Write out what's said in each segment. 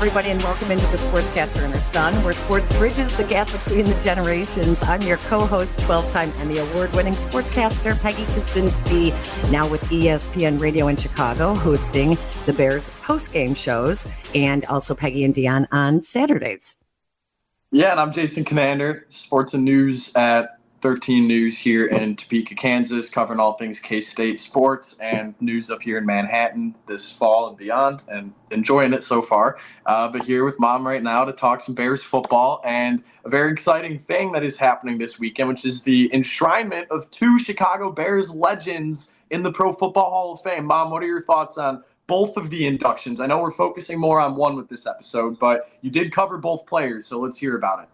everybody, and welcome into the Sportscaster and her son, where sports bridges the gap between the generations. I'm your co-host, 12-time Emmy Award-winning sportscaster Peggy Dionne, now with ESPN Radio in Chicago, hosting the Bears PostGame shows, and also Peggy and Dionne on Saturdays. Yeah, and I'm Jason Kinander, sports and news at 13 News here in Topeka, Kansas, covering all things K-State sports and news up here in Manhattan this fall and beyond, and enjoying it so far. But here with Mom right now to talk some Bears football and a very exciting thing that is happening this weekend, which is the enshrinement of two Chicago Bears legends in the Pro Football Hall of Fame. Mom, what are your thoughts on both of the inductions? I know we're focusing more on one with this episode, but you did cover both players, so let's hear about it.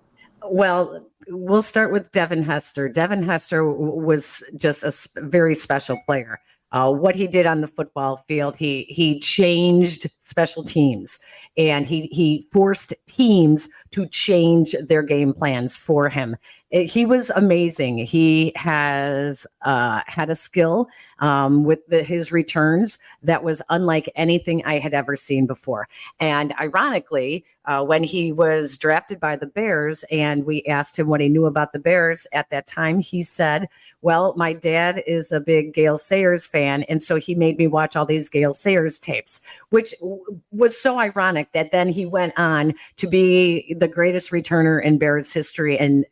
Well, we'll start with Devin Hester. Devin Hester was just a very special player. What he did on the football field, he changed special teams, and he forced teams to change their game plans for him. He was amazing. He has had a skill with his returns that was unlike anything I had ever seen before. And ironically, when he was drafted by the Bears and we asked him what he knew about the Bears at that time, he said, well, my dad is a big Gale Sayers fan, and so he made me watch all these Gale Sayers tapes, which was so ironic that then he went on to be the greatest returner in Bears history and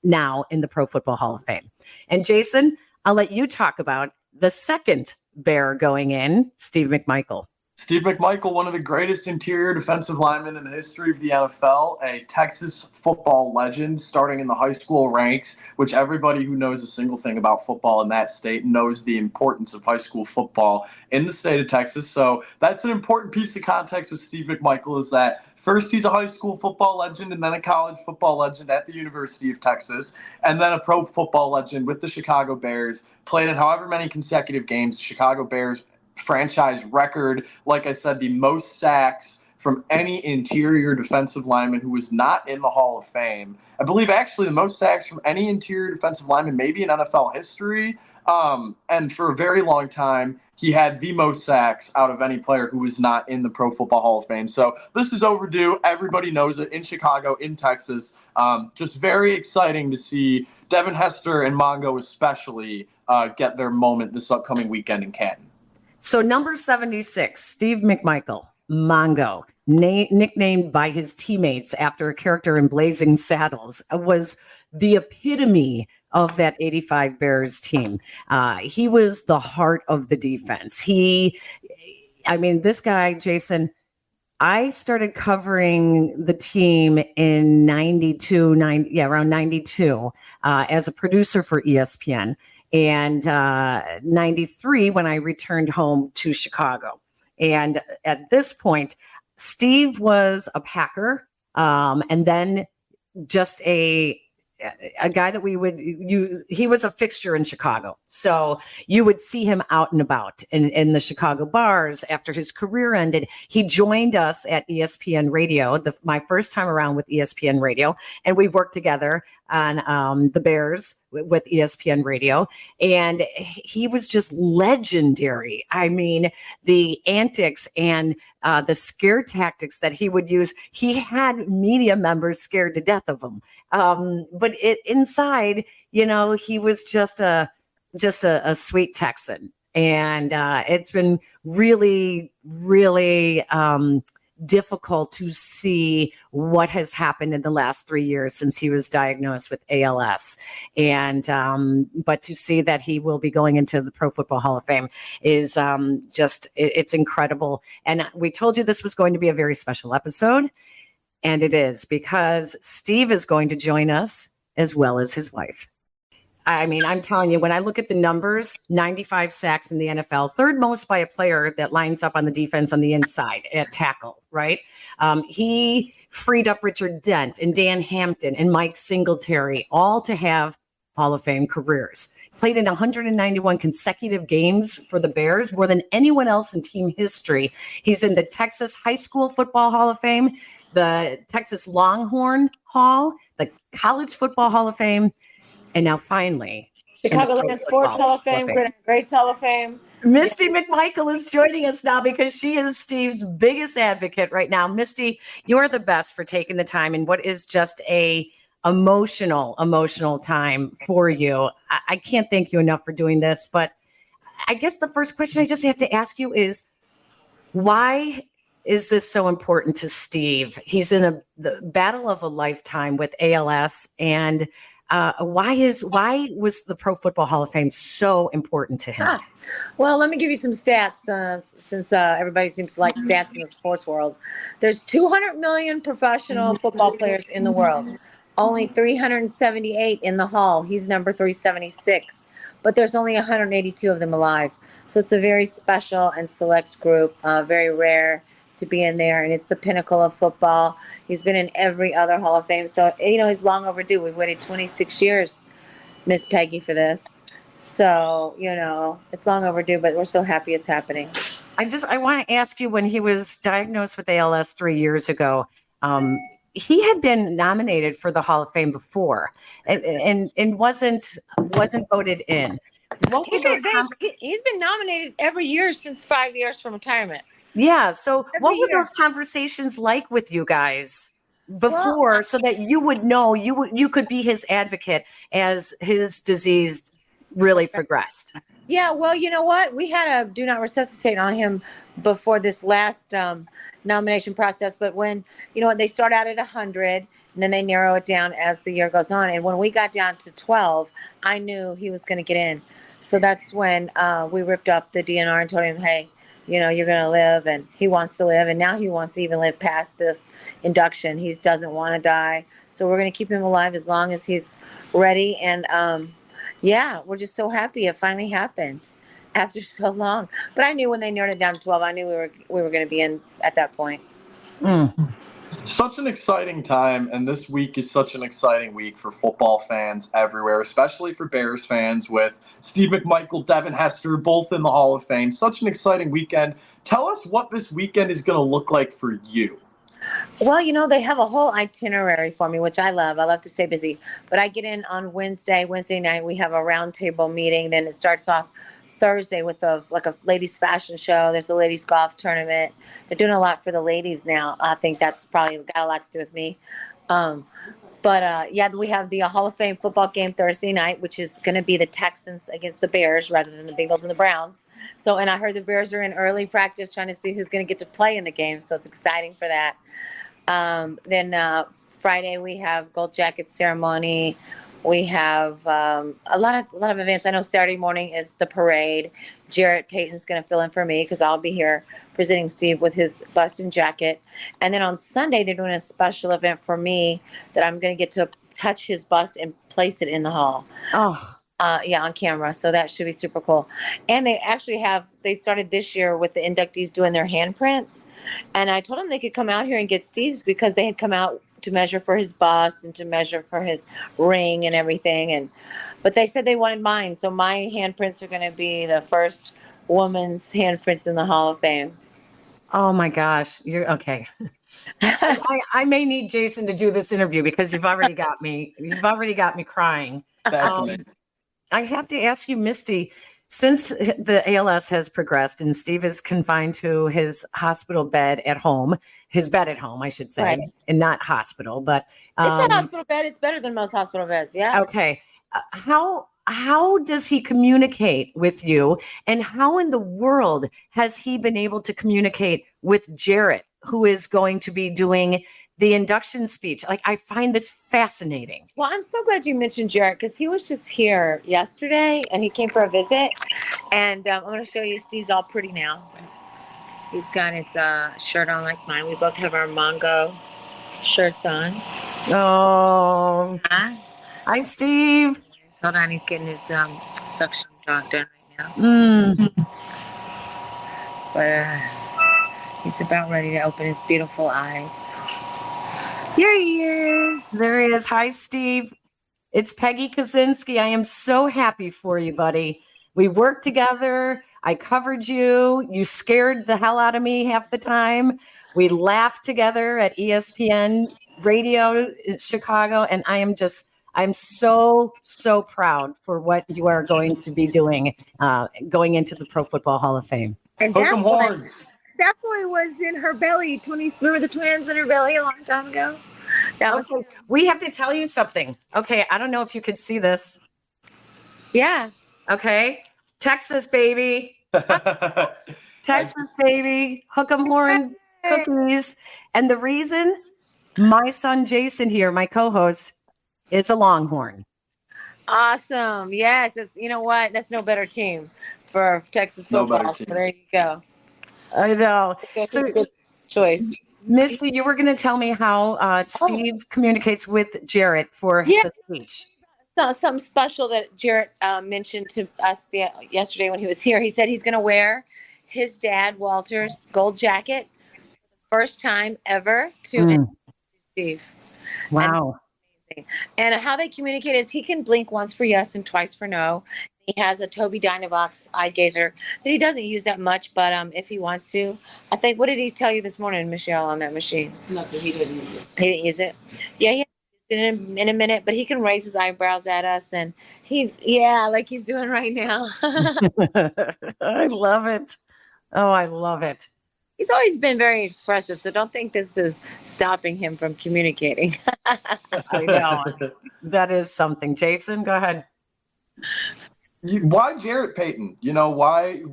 now in the Pro Football Hall of Fame. And Jason, I'll let you talk about the second Bear going in, Steve McMichael. Steve McMichael, one of the greatest interior defensive linemen in the history of the NFL, a Texas football legend starting in the high school ranks, which everybody who knows a single thing about football in that state knows the importance of high school football in the state of Texas. So that's an important piece of context with Steve McMichael, is that first, he's a high school football legend and then a college football legend at the University of Texas, and then a pro football legend with the Chicago Bears, played in however many consecutive games. The Chicago Bears franchise record, like I said, the most sacks from any interior defensive lineman who was not in the Hall of Fame. I believe actually the most sacks from any interior defensive lineman maybe in NFL history. And for a very long time, he had the most sacks out of any player who was not in the Pro Football Hall of Fame. So this is overdue. Everybody knows it in Chicago, in Texas. Just very exciting to see Devin Hester and Mongo especially get their moment this upcoming weekend in Canton. So number 76, Steve McMichael, Mongo, nicknamed by his teammates after a character in Blazing Saddles, was the epitome of that 85 Bears team. He was the heart of the defense. This guy, Jason, I started covering the team in around 92 as a producer for ESPN. And 93 when I returned home to Chicago. And at this point, Steve was a Packer, and then just a guy that he was a fixture in Chicago. So you would see him out and about in the Chicago bars after his career ended. He joined us at ESPN Radio, my first time around with ESPN Radio, and we worked together on the Bears with ESPN Radio, and he was just legendary. I mean, the antics and the scare tactics that he would use, he had media members scared to death of him. But inside, he was just a sweet Texan, and it's been really, really difficult to see what has happened in the last 3 years since he was diagnosed with ALS. And but to see that he will be going into the Pro Football Hall of Fame is it's incredible. And we told you this was going to be a very special episode, and it is, because Steve is going to join us as well as his wife. I mean, I'm telling you, when I look at the numbers, 95 sacks in the NFL, third most by a player that lines up on the defense on the inside at tackle, right? He freed up Richard Dent and Dan Hampton and Mike Singletary, all to have Hall of Fame careers. Played in 191 consecutive games for the Bears, more than anyone else in team history. He's in the Texas High School Football Hall of Fame, the Texas Longhorn Hall, the College Football Hall of Fame, and now finally, Chicagoland Sports Hall of Fame, Greats Hall of Fame, Misty McMichael is joining us now because she is Steve's biggest advocate right now. Misty, you're the best for taking the time in what is just a emotional time for you. I can't thank you enough for doing this, but I guess the first question I just have to ask you is, why is this so important to Steve? He's in the battle of a lifetime with ALS, and why was the Pro Football Hall of Fame so important to him? Well, let me give you some stats since everybody seems to like stats in the sports world. There's 200 million professional football players in the world. Only 378 in the hall. He's number 376, but there's only 182 of them alive. So it's a very special and select group, very rare to be in there, and it's the pinnacle of football. He's been in every other Hall of Fame, so he's long overdue. We've waited 26 years, Miss Peggy, for this. So it's long overdue, but we're so happy it's happening. I want to ask you, when he was diagnosed with ALS 3 years ago, he had been nominated for the Hall of Fame before, and wasn't voted in. He's been nominated every year since 5 years from retirement. Yeah. So what were those conversations like with you guys before, so that you would know you could be his advocate as his disease really progressed? Yeah. Well, you know what? We had a do not resuscitate on him before this last nomination process. But when, they start out at 100 and then they narrow it down as the year goes on. And when we got down to 12, I knew he was going to get in. So that's when we ripped up the DNR and told him, hey, you're going to live, and he wants to live. And now he wants to even live past this induction. He doesn't want to die. So we're going to keep him alive as long as he's ready. And we're just so happy it finally happened after so long. But I knew when they narrowed it down to 12, I knew we were going to be in at that point. Such an exciting time, and this week is such an exciting week for football fans everywhere, especially for Bears fans with Steve McMichael, Devin Hester, both in the Hall of Fame. Such an exciting weekend. Tell us what this weekend is going to look like for you. Well, they have a whole itinerary for me, which I love. I love to stay busy. But I get in on Wednesday night. We have a roundtable meeting. Then it starts off Thursday with a ladies fashion show. There's a ladies golf tournament. They're doing a lot for the ladies now. I think that's probably got a lot to do with me. We have the Hall of Fame football game Thursday night, which is going to be the Texans against the Bears rather than the Bengals and the Browns. So, and I heard the Bears are in early practice trying to see who's going to get to play in the game. So it's exciting for that. Then Friday we have Gold Jacket ceremony. We have a lot of events. I know Saturday morning is the parade. Jarrett Payton's going to fill in for me because I'll be here presenting Steve with his bust and jacket. And then on Sunday, they're doing a special event for me that I'm going to get to touch his bust and place it in the hall. On camera. So that should be super cool. And they started this year with the inductees doing their handprints. And I told them they could come out here and get Steve's because they had come out to measure for his bust and to measure for his ring and everything. But they said they wanted mine. So my handprints are going to be the first woman's handprints in the Hall of Fame. Oh my gosh. You're okay. I may need Jason to do this interview because you've already got me crying. That's amazing. I have to ask you, Misty, since the ALS has progressed and Steve is confined to his hospital bed at home, his bed at home, I should say, right, and not hospital, but it's a hospital bed. It's better than most hospital beds. Yeah. Okay. How does he communicate with you, and how in the world has he been able to communicate with Jarrett, who is going to be doing the induction speech? Like, I find this fascinating. Well, I'm so glad you mentioned Jarrett because he was just here yesterday and he came for a visit. And I'm going to show you. Steve's all pretty now. He's got his shirt on like mine. We both have our Mongo shirts on. Oh. Hi, Steve. Hold on. He's getting his suction jog done right now. But he's about ready to open his beautiful eyes. Here he is. There he is. Hi, Steve. It's Peggy Kaczynski. I am so happy for you, buddy. We worked together. I covered you. You scared the hell out of me half the time. We laughed together at ESPN Radio in Chicago, and I I'm so, so proud for what you are going to be doing going into the Pro Football Hall of Fame. And Hook 'em horns. that boy was in her belly. Remember the twins in her belly a long time ago? That was Okay, we have to tell you something. Okay, I don't know if you could see this. yeah. Okay, Texas, baby. Texas, baby. Hook 'em horn cookies. And the reason my son Jason here, my co-host, is a Longhorn. Awesome. Yes. You know what? That's no better team for Texas No football. better So team. there you go. I know. That's So- a good choice. Misty, you were going to tell me how Steve communicates with Jarrett for Yeah. the speech. So something special that Jarrett mentioned to us yesterday when he was here. He said he's going to wear his dad Walter's gold jacket first time ever to introduce Steve. Wow. And how they communicate is he can blink once for yes and twice for no. He has a Tobii Dynavox eye gazer that he doesn't use that much, but if he wants to, I think, what did he tell you this morning, Michelle, on that machine? Nothing. He didn't use it. He didn't use it. Yeah, he hasn't used it in a minute, but he can raise his eyebrows at us, and like he's doing right now. I love it. Oh, I love it. He's always been very expressive, so don't think this is stopping him from communicating. I know. That is something. Jason, go ahead. Why Jarrett Payton? Why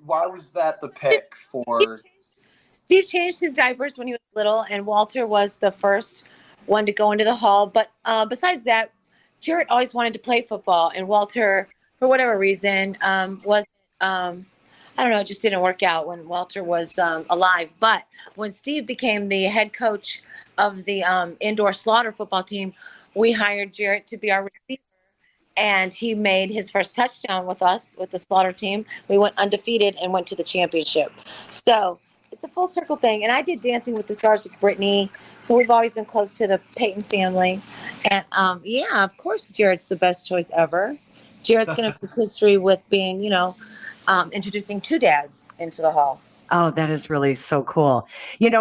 was that the pick for? Steve changed his diapers when he was little, and Walter was the first one to go into the hall. But besides that, Jarrett always wanted to play football, and Walter, for whatever reason, was I don't know, it just didn't work out when Walter was alive. But when Steve became the head coach of the indoor slaughter football team, we hired Jarrett to be our receiver. And he made his first touchdown with us, with the slaughter team. We went undefeated and went to the championship. So it's a full circle thing. And I did Dancing with the Stars with Brittany. So we've always been close to the Payton family. And yeah, of course, Jarrett's the best choice ever. Jarrett's going to make history with being, introducing two dads into the hall. Oh, that is really so cool.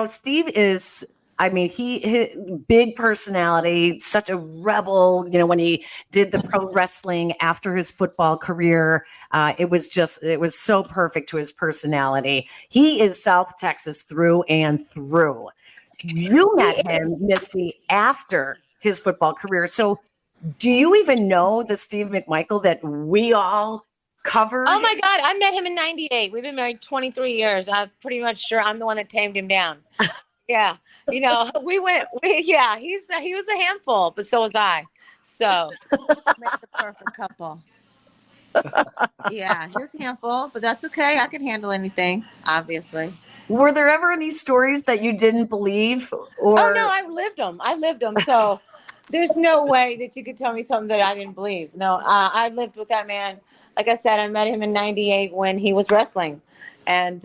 Steve is, he big personality, such a rebel. When he did the pro wrestling after his football career, it was so perfect to his personality. He is South Texas through and through. You met him, Misty, after his football career. So do you even know the Steve McMichael that we all covered? Oh my God, I met him in '98. We've been married 23 years. I'm pretty much sure I'm the one that tamed him down. Yeah. He was a handful, but so was I. So make the perfect couple. Yeah, he was a handful, but that's okay. I can handle anything, obviously. Were there ever any stories that you didn't believe? Or Oh no, I lived them. So there's no way that you could tell me something that I didn't believe. No, I lived with that man. Like I said, I met him in '98 when he was wrestling. And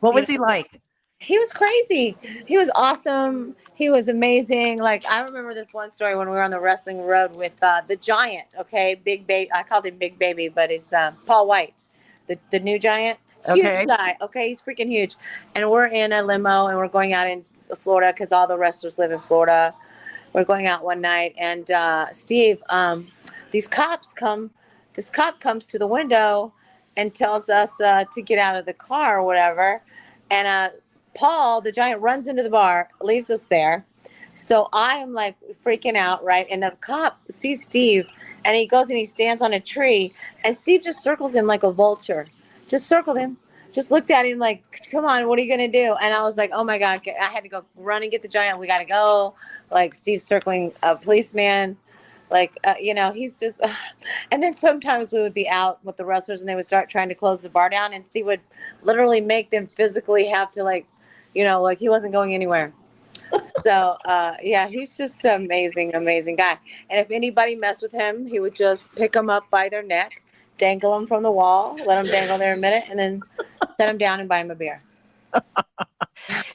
what was he like? He was crazy. He was awesome. He was amazing. Like, I remember this one story when we were on the wrestling road with the Giant, okay? Big Baby. I called him Big Baby, but it's Paul White, the new Giant. Huge guy, okay? He's freaking huge. And we're in a limo, and we're going out in Florida because all the wrestlers live in Florida. We're going out one night, and Steve, this cop comes to the window and tells us to get out of the car or whatever. And Paul, the Giant, runs into the bar, leaves us there. So I am like freaking out, right? And the cop sees Steve, and he goes and he stands on a tree, and Steve just circles him like a vulture. Just circled him. Just looked at him like, come on, what are you going to do? And I was like, oh my God, I had to go run and get the Giant. We got to go. Like, Steve's circling a policeman. Like, he's just, and then sometimes we would be out with the wrestlers and they would start trying to close the bar down, and Steve would literally make them physically have to like he wasn't going anywhere. So, yeah, he's just an amazing, amazing guy. And if anybody messed with him, he would just pick them up by their neck, dangle them from the wall, let them dangle there a minute, and then set them down and buy them a beer.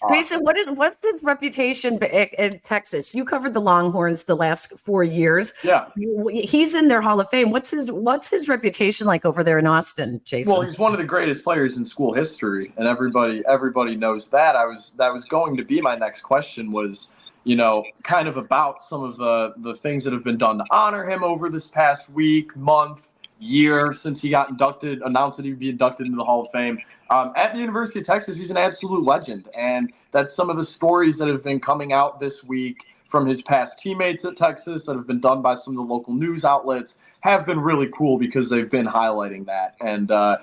Jason, what's his reputation in Texas? You covered the Longhorns the last 4 years. Yeah. He's in their Hall of Fame. What's his reputation like over there in Austin, Jason? Well, he's one of the greatest players in school history, and everybody knows that. That was going to be my next question was, kind of about some of the things that have been done to honor him over this past week, month, year since he got announced that he'd be inducted into the Hall of Fame. At the University of Texas, he's an absolute legend, and that's some of the stories that have been coming out this week from his past teammates at Texas that have been done by some of the local news outlets have been really cool because they've been highlighting that. And a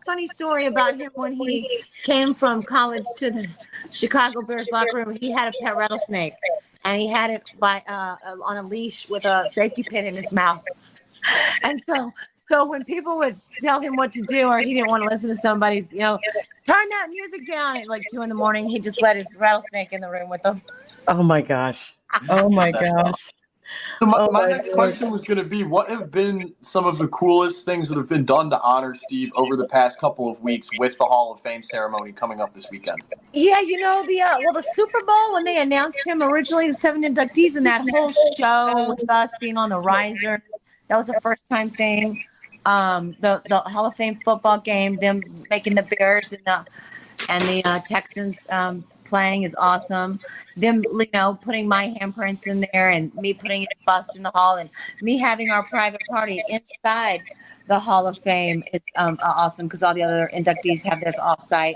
funny story about him when he came from college to the Chicago Bears locker room, he had a pet rattlesnake, and he had it on a leash with a safety pin in his mouth. And so when people would tell him what to do, or he didn't want to listen to somebody's, turn that music down at like 2 a.m, he'd just let his rattlesnake in the room with him. Oh my gosh. Oh my gosh. So my next question was going to be, what have been some of the coolest things that have been done to honor Steve over the past couple of weeks with the Hall of Fame ceremony coming up this weekend? Yeah, the Super Bowl, when they announced him originally, the 7 inductees, and that whole show with us being on the riser, that was a first-time thing. The Hall of Fame football game, them making the Bears and the Texans playing is awesome. Them, putting my handprints in there and me putting his bust in the hall and me having our private party inside the Hall of Fame is awesome because all the other inductees have theirs off-site.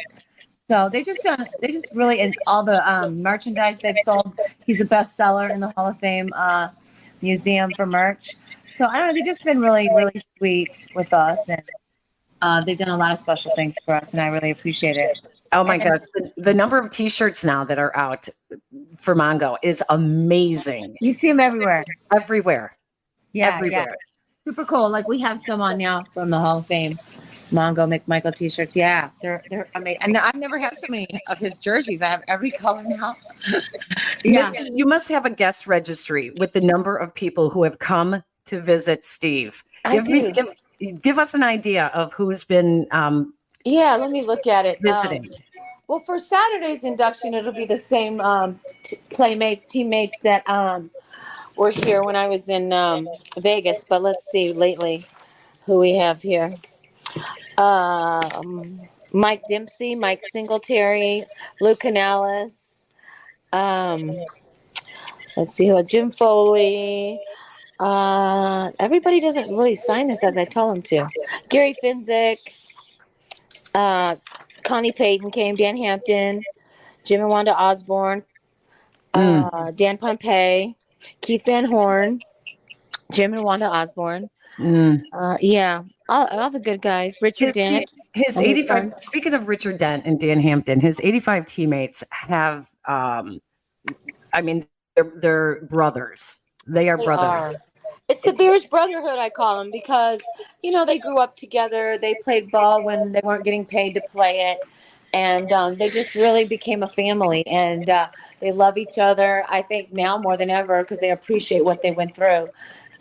So they just really, and all the merchandise they've sold. He's a bestseller in the Hall of Fame museum for merch. So I don't know, they've just been really, really sweet with us, and they've done a lot of special things for us, and I really appreciate it. Oh my gosh, the number of T-shirts now that are out for Mongo is amazing. You see them everywhere. Everywhere. Yeah, Everywhere. yeah. Super cool. Like we have some on now from the Hall of Fame. Mongo McMichael T-shirts. Yeah, they're amazing. And I've never had so many of his jerseys. I have every color now. Yeah. Misty, you must have a guest registry with the number of people who have come to visit Steve. Give us an idea of who's been yeah, let me look at it. visiting. Well, for Saturday's induction, it'll be the same teammates that were here when I was in Vegas. But let's see lately who we have here. Mike Dempsey, Mike Singletary, Luke Canales. Let's see who, Jim Foley. Everybody doesn't really sign this as I tell them to. Gary Finzik. Connie Payton came, Dan Hampton, Jim and Wanda Osborne, Dan Pompey, Keith Van Horn, Jim and Wanda Osborne. Yeah, all the good guys. Richard Dent. His 85. Speaking of Richard Dent and Dan Hampton, his 85 teammates have, they're brothers. They are brothers. It's the Bears Brotherhood, I call them, because, they grew up together. They played ball when they weren't getting paid to play it. And they just really became a family. And they love each other, I think, now more than ever because they appreciate what they went through.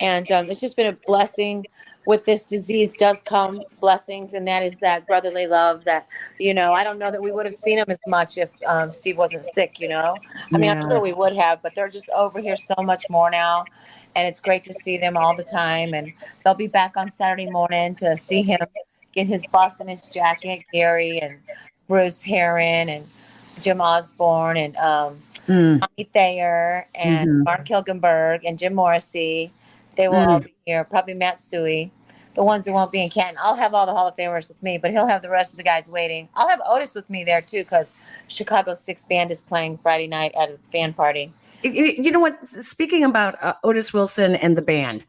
And it's just been a blessing. With this disease does come blessings, and that is that brotherly love that, I don't know that we would have seen them as much if Steve wasn't sick, I mean, I'm sure we would have, but they're just over here so much more now. And it's great to see them all the time. And they'll be back on Saturday morning to see him get his bust and his jacket, Gary and Bruce Herron and Jim Osborne and Tommy Thayer and Mark Hilgenberg and Jim Morrissey. They will all be here. Probably Matt Suey. The ones that won't be in Canton. I'll have all the Hall of Famers with me, but he'll have the rest of the guys waiting. I'll have Otis with me there, too, because Chicago's 6 Band is playing Friday night at a fan party. You know what? Speaking about Otis Wilson and the band,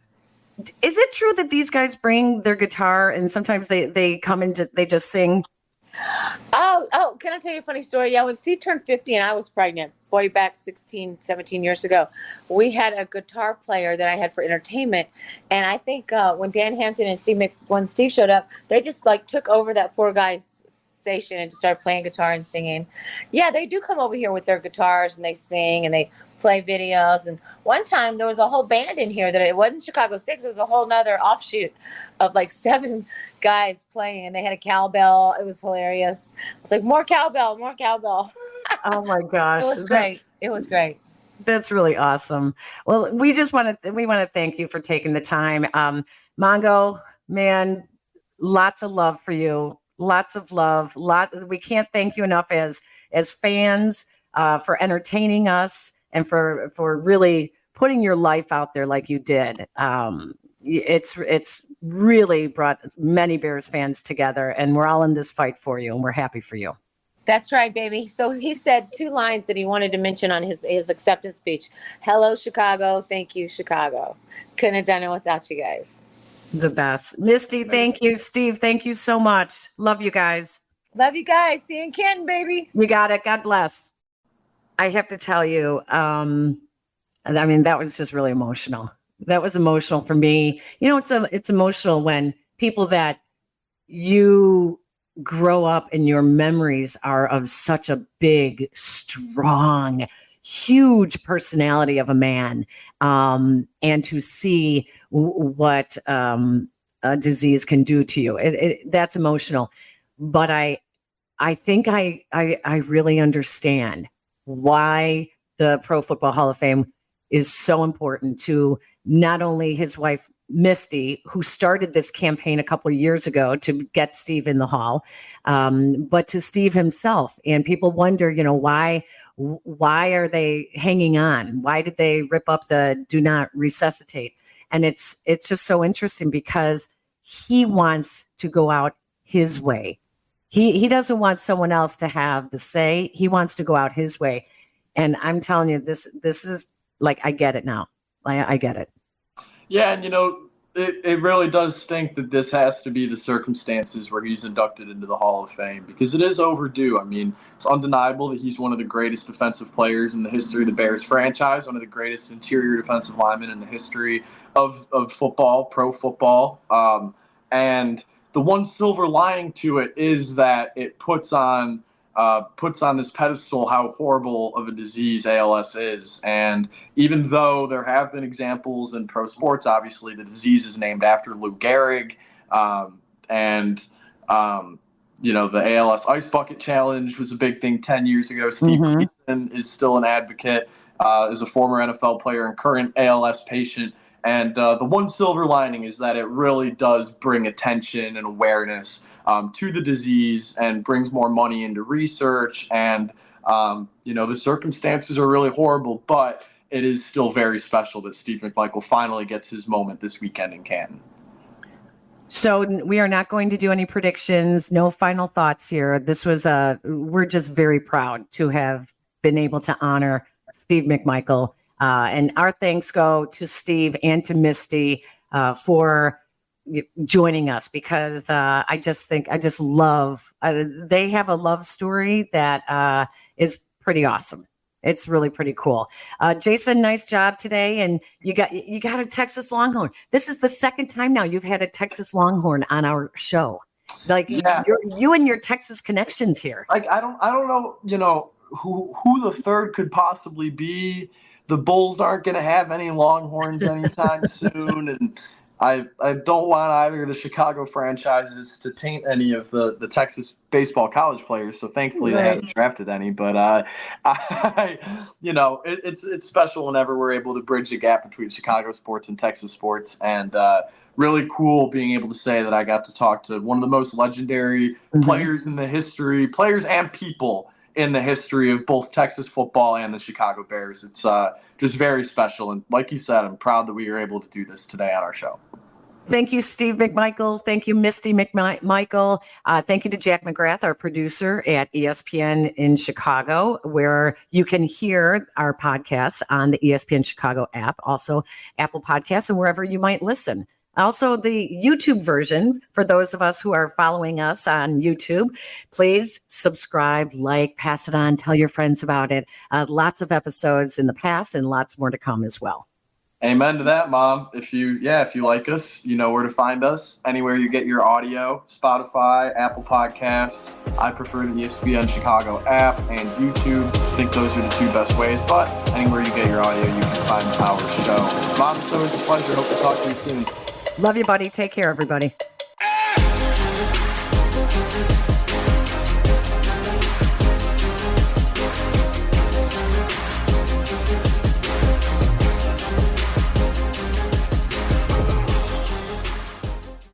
is it true that these guys bring their guitar and sometimes they come and they just sing? Oh, can I tell you a funny story? Yeah, when Steve turned 50 and I was pregnant, back 16, 17 years ago, we had a guitar player that I had for entertainment. And I think when Dan Hampton and when Steve showed up, they just took over that poor guy's station and just started playing guitar and singing. Yeah, they do come over here with their guitars and they sing and they play videos. And one time there was a whole band in here that it wasn't Chicago Six. It was a whole nother offshoot of like 7 guys playing, and they had a cowbell. It was hilarious. I was like, more cowbell, more cowbell. Oh my gosh. It was great. It was great. That's really awesome. Well, we want to thank you for taking the time. Mongo, man, lots of love for you. Lots of love. We can't thank you enough as fans for entertaining us and for really putting your life out there like you did. It's really brought many Bears fans together, and we're all in this fight for you, and we're happy for you. That's right, baby. So he said 2 lines that he wanted to mention on his acceptance speech. Hello, Chicago. Thank you, Chicago. Couldn't have done it without you guys. The best. Misty, thank you. Steve, thank you so much. Love you guys. Love you guys. See you in Canton, baby. You got it. God bless. I have to tell you, that was just really emotional. That was emotional for me. You know, it's emotional when people that you grow up and your memories are of such a big, strong, huge personality of a man, and to see what a disease can do to you. That's emotional. But I think I really understand why the Pro Football Hall of Fame is so important to not only his wife, Misty, who started this campaign a couple of years ago to get Steve in the hall, but to Steve himself. And people wonder, why are they hanging on? Why did they rip up the do not resuscitate? And it's just so interesting because he wants to go out his way. He doesn't want someone else to have the say. He wants to go out his way. And I'm telling you, this is like, I get it now. I get it. Yeah, and it really does stink that this has to be the circumstances where he's inducted into the Hall of Fame, because it is overdue. I mean, it's undeniable that he's one of the greatest defensive players in the history of the Bears franchise, one of the greatest interior defensive linemen in the history of football, pro football. And the one silver lining to it is that it puts on this pedestal how horrible of a disease ALS is. And even though there have been examples in pro sports, obviously the disease is named after Lou Gehrig, and the ALS Ice Bucket Challenge was a big thing 10 years ago. Steve Gleason is still an advocate, is a former NFL player and current ALS patient. And the one silver lining is that it really does bring attention and awareness to the disease and brings more money into research. And, the circumstances are really horrible, but it is still very special that Steve McMichael finally gets his moment this weekend in Canton. So we are not going to do any predictions, no final thoughts here. We're just very proud to have been able to honor Steve McMichael. And our thanks go to Steve and to Misty for joining us, because I just love, they have a love story that is pretty awesome. It's really pretty cool. Jason, nice job today. And you got a Texas Longhorn. This is the second time now you've had a Texas Longhorn on our show. Like, yeah. You and your Texas connections here. Like, I don't know, who the third could possibly be. The Bulls aren't going to have any Longhorns anytime soon, and I don't want either of the Chicago franchises to taint any of the Texas baseball college players. So thankfully they haven't drafted any. But it's special whenever we're able to bridge the gap between Chicago sports and Texas sports, and really cool being able to say that I got to talk to one of the most legendary players in the history, players and people in the history of both Texas football and the Chicago Bears. It's just very special. And like you said, I'm proud that we were able to do this today on our show. Thank you, Steve McMichael. Thank you, Misty McMichael. Thank you to Jack McGrath, our producer at ESPN in Chicago, where you can hear our podcasts on the ESPN Chicago app, also Apple Podcasts, and wherever you might listen. Also, the YouTube version, for those of us who are following us on YouTube, please subscribe, like, pass it on, tell your friends about it. Lots of episodes in the past and lots more to come as well. Amen to that, Mom. If you like us, you know where to find us. Anywhere you get your audio, Spotify, Apple Podcasts. I prefer the ESPN Chicago app and YouTube. I think those are the two best ways, but anywhere you get your audio, you can find our show. Mom, it's always a pleasure. Hope to talk to you soon. Love you, buddy. Take care, everybody.